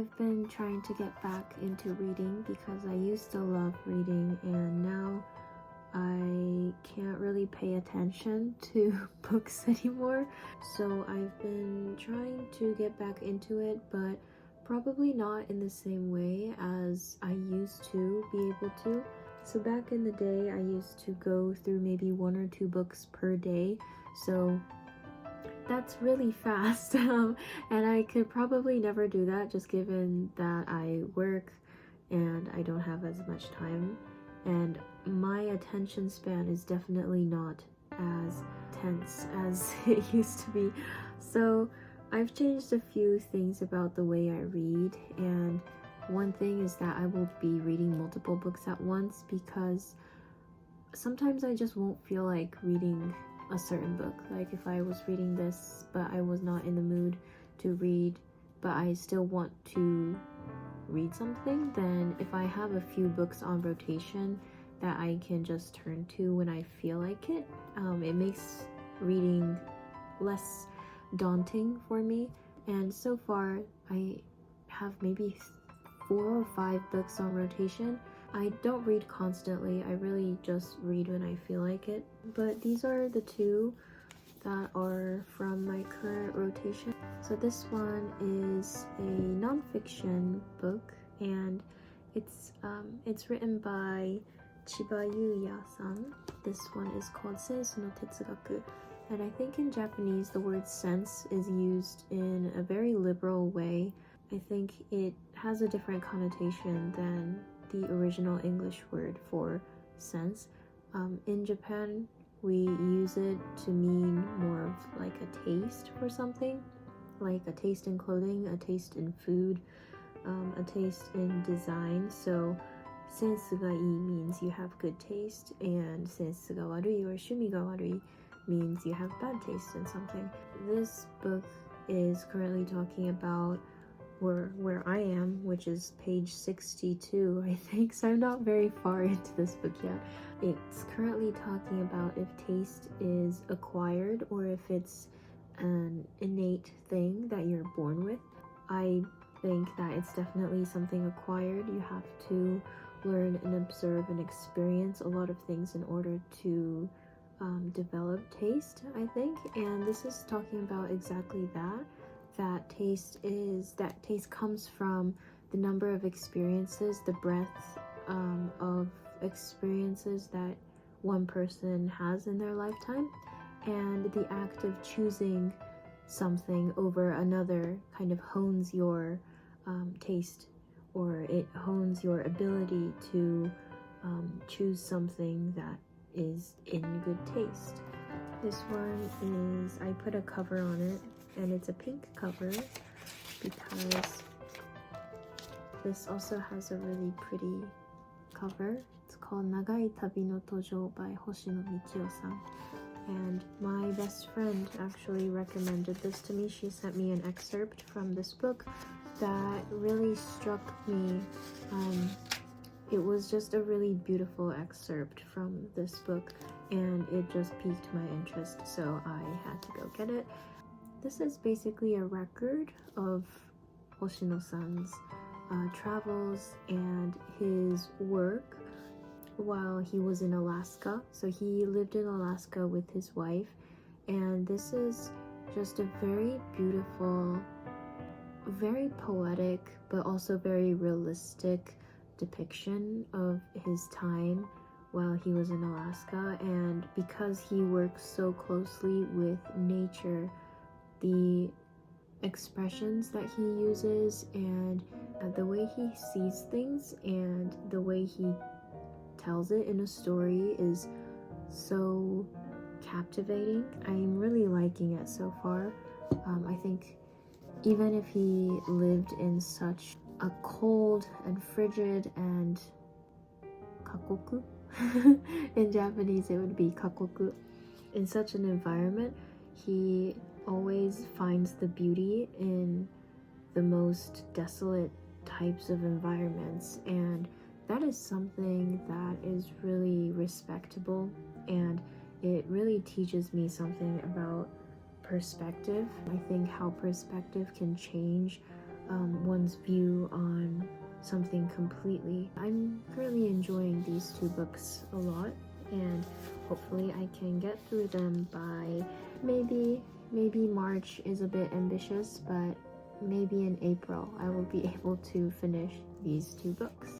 I've been trying to get back into reading because I used to love reading and now I can't really pay attention to books anymore. So I've been trying to get back into it, but probably not in the same way as I used to be able to. So back in the day, I used to go through maybe 1 or 2 books per day. So that's really fast. And I could probably never do that just given that I work and I don't have as much time. And my attention span is definitely not as tense as it used to be. So I've changed a few things about the way I read, and one thing is that I will be reading multiple books at once because sometimes I just won't feel like reading a certain book. Like if I was reading this but I was not in the mood to read but I still want to read something, then if I have a few books on rotation that I can just turn to when I feel like it, it makes reading less daunting for me. And so far I have maybe 4 or 5 books on rotation. I don't read constantly, I really just read when I feel like it. But these are the 2 that are from my current rotation. So this one is a non-fiction book, and it's written by Chiba Yuya-san. This one is called Sensu no Tetsugaku, and I think in Japanese the word sense is used in a very liberal way. I think it has a different connotation than the original English word for sense. In Japan, we use it to mean more of like a taste for something, like a taste in clothing, a taste in food, a taste in design. So sensu ga ii means you have good taste, and sensu ga warui or shumi ga warui means you have bad taste in something. This book is currently talking about where I am, which is page 62, I think, so I'm not very far into this book yet. It's currently talking about if taste is acquired or if it's an innate thing that you're born with. I think that it's definitely something acquired. You have to learn and observe and experience a lot of things in order to develop taste, I think. And this is talking about exactly that. That taste comes from the number of experiences, the breadth of experiences that one person has in their lifetime, and the act of choosing something over another kind of hones your taste, or it hones your ability to choose something that is in good taste. This one is, I put a cover on it, and it's a pink cover because this also has a really pretty cover. It's called Nagai Tabi no Tojo by Hoshino Mikio-san. And my best friend actually recommended this to me. She sent me an excerpt from this book that really struck me. It was just a really beautiful excerpt from this book, and it just piqued my interest, so I had to go get it. This is basically a record of Hoshino-san's travels and his work while he was in Alaska. So he lived in Alaska with his wife, and this is just a very beautiful, very poetic, but also very realistic depiction of his time while he was in Alaska. And because he works so closely with nature, the expressions that he uses and the way he sees things and the way he tells it in a story is so captivating. I'm really liking it so far. I think even if he lived in such a cold and frigid and kakoku in Japanese it would be kakoku, in such an environment, he always finds the beauty in the most desolate types of environments, and that is something that is really respectable, and it really teaches me something about perspective. I think how perspective can change one's view on something completely. I'm currently enjoying these two books a lot, and hopefully I can get through them by maybe March is a bit ambitious, but maybe in April I will be able to finish these two books.